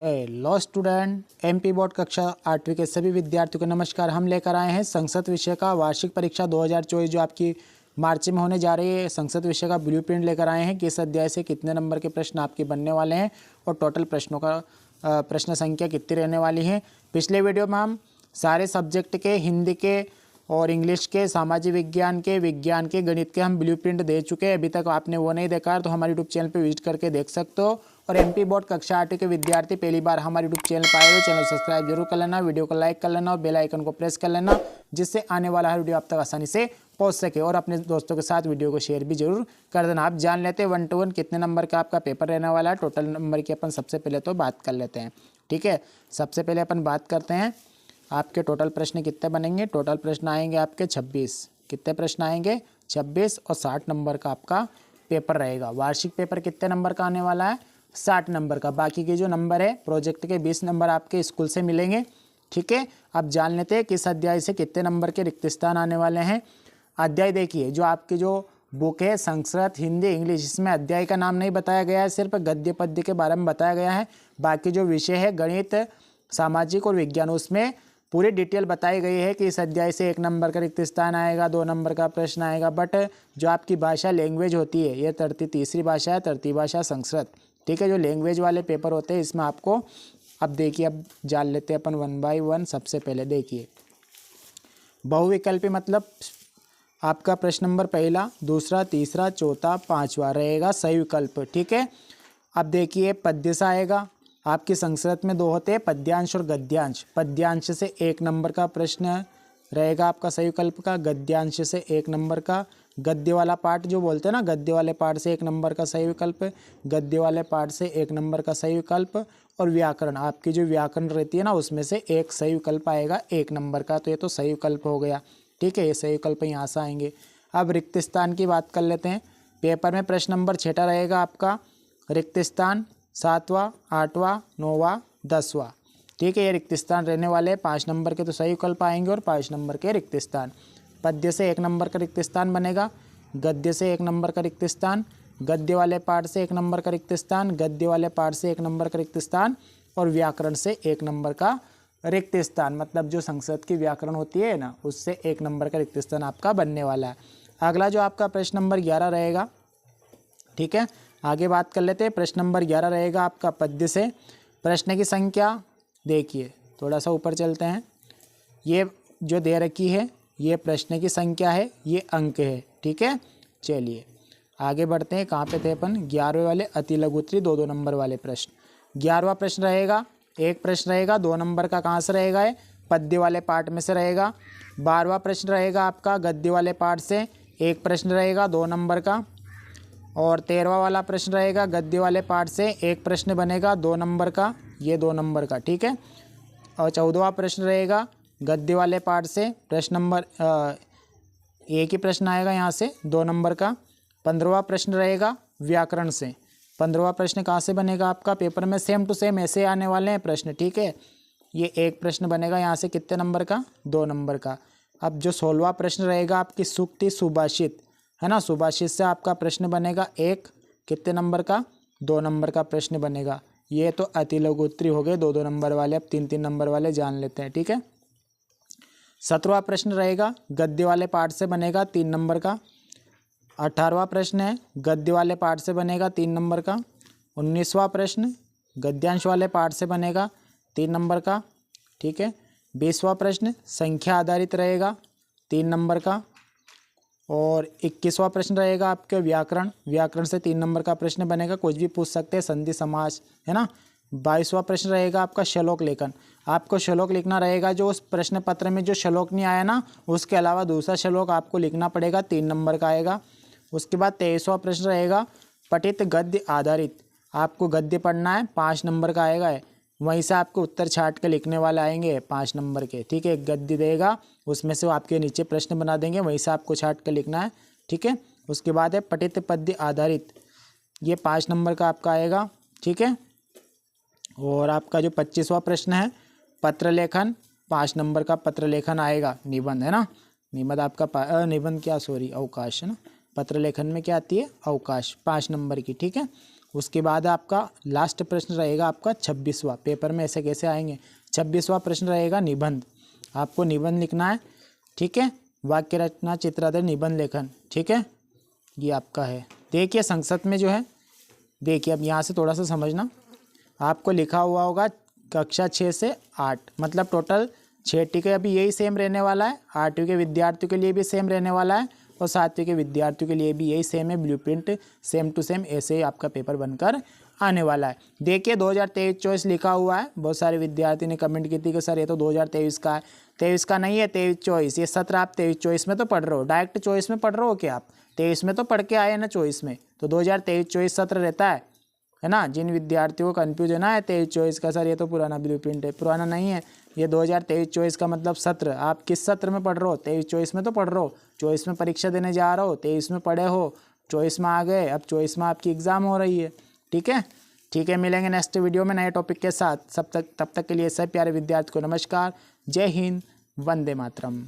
Law student MP board कक्षा 8वीं के सभी विद्यार्थियों को नमस्कार। हम लेकर आए हैं संस्कृत विषय का वार्षिक परीक्षा 2024 जो आपकी मार्च में होने जा रही है। संस्कृत विषय का ब्लूप्रिंट लेकर आए हैं कि इस अध्याय से कितने नंबर के प्रश्न आपके बनने वाले हैं और टोटल प्रश्नों का प्रश्न संख्या कितनी रहने वाली है। पिछले वीडियो में हम सारे सब्जेक्ट के हिंदी के और इंग्लिश के, सामाजिक विज्ञान के, गणित के हम ब्लूप्रिंट दे चुके हैं। अभी तक आपने वो नहीं देखा है तो हमारे यूट्यूब चैनल पे विजिट करके देख सकते हो। और एमपी बोर्ड कक्षा 8 के विद्यार्थी पहली बार हमारे यूट्यूब चैनल पर आए हो, चैनल सब्सक्राइब जरूर कर लेना, वीडियो को लाइक कर लेना और बेल आइकन को प्रेस कर लेना, जिससे आने वाला हर वीडियो आप तक आसानी से पहुंच सके। और अपने दोस्तों के साथ वीडियो को शेयर भी जरूर कर देना। आप जान लेते हैं 1 to 1 कितने नंबर का आपका पेपर रहने वाला है। टोटल नंबर की अपन सबसे पहले तो बात कर लेते हैं, ठीक है। सबसे पहले अपन बात करते हैं आपके टोटल प्रश्न कितने बनेंगे। टोटल प्रश्न आएंगे आपके 26। कितने प्रश्न आएंगे? 26 और 60 नंबर का आपका पेपर रहेगा। वार्षिक पेपर कितने नंबर का आने वाला है? 60 नंबर का। बाकी के जो नंबर है प्रोजेक्ट के 20 नंबर आपके स्कूल से मिलेंगे, ठीक है। अब जान लेते हैं किस अध्याय से कितने नंबर के रिक्त स्थान आने वाले हैं। अध्याय देखिए, जो आपकी जो बुक है संस्कृत, हिंदी, इंग्लिश, इसमें अध्याय का नाम नहीं बताया गया है, सिर्फ गद्य पद्य के बारे में बताया गया है। बाकी जो विषय है गणित, सामाजिक और विज्ञान, उसमें पूरी डिटेल बताई गई है कि इस अध्याय से 1 नंबर का रिक्त स्थान आएगा, 2 नंबर का प्रश्न आएगा। बट जो आपकी भाषा लैंग्वेज होती है, ये तीसरी भाषा है, तृतीय भाषा संस्कृत, ठीक है। जो लैंग्वेज वाले पेपर होते हैं इसमें आपको, अब देखिए, अब जान लेते हैं अपन 1 by 1। सबसे पहले देखिए बहुविकल्पी मतलब आपका प्रश्न नंबर पहला, दूसरा, तीसरा, चौथा, 5वां रहेगा सही विकल्प, ठीक है। अब देखिए पद्य से आएगा। आपकी संस्कृत में 2 होते हैं, पद्यांश और गद्यांश। पद्यांश से 1 नंबर का प्रश्न रहेगा आपका सही विकल्प का, गद्यांश से 1 नंबर का। गद्य वाला पार्ट जो बोलते हैं ना, गद्य वाले पार्ट से 1 नंबर का सही विकल्प, गद्य वाले पार्ट से 1 नंबर का सही विकल्प। और व्याकरण, आपकी जो व्याकरण रहती है ना, उसमें से 1 सही विकल्प आएगा 1 नंबर का। तो ये तो सही विकल्प हो गया, ठीक है। ये सही विकल्प यहाँ से आएंगे। अब रिक्त स्थान की बात कर लेते हैं। पेपर में प्रश्न नंबर 6 रहेगा आपका रिक्त स्थान, 7वां, 8वां, 9वां, 10वां, ठीक है। ये रिक्त स्थान रहने वाले 5 नंबर के तो सही विकल्प आएंगे और 5 नंबर के रिक्त स्थान। पद्य से 1 नंबर का रिक्त स्थान बनेगा, गद्य से 1 नंबर का रिक्त स्थान, गद्य वाले पार्ट से 1 नंबर का रिक्त स्थान, गद्य वाले पार्ट से 1 नंबर का रिक्त स्थान और व्याकरण से 1 नंबर का रिक्त स्थान। मतलब जो संस्कृत की व्याकरण होती है ना, उससे 1 नंबर का रिक्त स्थान आपका बनने वाला है। अगला जो आपका प्रश्न नंबर 11 रहेगा, ठीक है। आगे बात कर लेते हैं। प्रश्न नंबर 11 रहेगा आपका पद्य से। प्रश्न की संख्या देखिए, थोड़ा सा ऊपर चलते हैं। ये जो दे रखी है ये प्रश्न की संख्या है, ये अंक है, ठीक है। चलिए आगे बढ़ते हैं। कहाँ पे थे अपन? 11वें वाले अति लघु उत्तरी 2-2 नंबर वाले प्रश्न। 11वां प्रश्न रहेगा, 1 प्रश्न रहेगा, 2 नंबर का कहाँ से रहेगा? है पद्य वाले पार्ट में से रहेगा। 12वां प्रश्न रहेगा आपका गद्य वाले पार्ट से, 1 प्रश्न रहेगा 2 नंबर का। और 13वां वाला प्रश्न रहेगा गद्य वाले पार्ट से, 1 प्रश्न बनेगा 2 नंबर का, ये 2 नंबर का, ठीक है। और 14वां प्रश्न रहेगा गद्य वाले पार्ट से, प्रश्न नंबर 1 ही प्रश्न आएगा यहाँ से 2 नंबर का। 15वां प्रश्न रहेगा व्याकरण से। 15वां प्रश्न कहाँ से बनेगा आपका? पेपर में सेम टू सेम ऐसे आने वाले हैं प्रश्न, ठीक है। ये 1 प्रश्न बनेगा यहाँ से कितने नंबर का? 2 नंबर का। अब जो 16वां प्रश्न रहेगा आपकी सूक्ति सुभाषित, है ना, सुभाषित से आपका प्रश्न बनेगा 1, कितने नंबर का? 2 नंबर का प्रश्न बनेगा। ये तो अति लघु उत्तरी हो गए 2-2 नंबर वाले। अब 3-3 नंबर वाले जान लेते हैं, ठीक है। 17वां प्रश्न रहेगा गद्य वाले पार्ट से बनेगा 3 नंबर का। 18वां प्रश्न है गद्य वाले पार्ट से बनेगा 3 नंबर का। 19वां प्रश्न गद्यांश वाले पार्ट से बनेगा 3 नंबर का, ठीक है। 20वां प्रश्न संख्या आधारित रहेगा 3 नंबर का। और 21वां प्रश्न रहेगा आपके व्याकरण, व्याकरण से 3 नंबर का प्रश्न बनेगा, कुछ भी पूछ सकते हैं, संधि समास, है ना। 22वां प्रश्न रहेगा आपका श्लोक लेखन। आपको श्लोक लिखना रहेगा, जो उस प्रश्न पत्र में जो श्लोक नहीं आया ना, उसके अलावा दूसरा श्लोक आपको लिखना पड़ेगा, 3 नंबर का आएगा। उसके बाद 23वां प्रश्न रहेगा पठित गद्य आधारित। आपको गद्य पढ़ना है, 5 नंबर का आएगा। वहीं से आपको उत्तर छाट के लिखने वाले आएंगे 5 नंबर के, ठीक है। एक गद्य देगा, उसमें से वो आपके नीचे प्रश्न बना देंगे, वहीं से आपको छाट के लिखना है, ठीक है। उसके बाद है पठित पद्य आधारित, ये 5 नंबर का आपका आएगा, ठीक है। और आपका जो 25वां प्रश्न है पत्र लेखन, 5 नंबर का पत्र लेखन आएगा। निबंध, है ना, निबंध आपका निबंध क्या, सॉरी, अवकाश, है ना। पत्र लेखन में क्या आती है? अवकाश, 5 नंबर की, ठीक है। उसके बाद आपका लास्ट प्रश्न रहेगा आपका 26वां। पेपर में ऐसे कैसे आएंगे। 26वां प्रश्न रहेगा निबंध। आपको निबंध लिखना है, ठीक है। वाक्य रचना, चित्राधर, निबंध लेखन, ठीक है। ये आपका है। देखिए संस्कृत में जो है, देखिए अब यहाँ से थोड़ा सा समझना। आपको लिखा हुआ होगा कक्षा 6 से 8, मतलब टोटल 6 टीके अभी यही सेम रहने वाला है। 8वीं के विद्यार्थियों के लिए भी सेम रहने वाला है और 7वीं के विद्यार्थियों के लिए भी यही सेम है। ब्लूप्रिंट सेम टू सेम ऐसे ही आपका पेपर बनकर आने वाला है। देखिए 2023-24 लिखा हुआ है। बहुत सारे विद्यार्थी ने कमेंट की थी कि सर ये तो 2023 का है। 23 का नहीं है, 23-24। ये सत्र आप 23-24 में तो पढ़ रहे हो, डायरेक्ट 24 में पढ़ रहे हो क्या आप। 23 में तो पढ़ के आए ना 24 में, तो 2023-24 सत्र रहता है ना। जिन विद्यार्थियों को कन्फ्यूज है ना है 23-24 का, सर ये तो पुराना ब्लूप्रिंट है, पुराना नहीं है। ये 2023-24 का मतलब सत्र। आप किस सत्र में पढ़ रहे हो, 23-24 में तो पढ़ रहे हो। 24 में परीक्षा देने जा रहे हो, 23 में पढ़े हो, 24 में आ गए, अब 24 में आपकी एग्ज़ाम हो रही है, ठीक है। ठीक है, मिलेंगे नेक्स्ट वीडियो में नए टॉपिक के साथ। तब तक के लिए सब प्यारे विद्यार्थी को नमस्कार। जय हिंद, वंदे मातरम।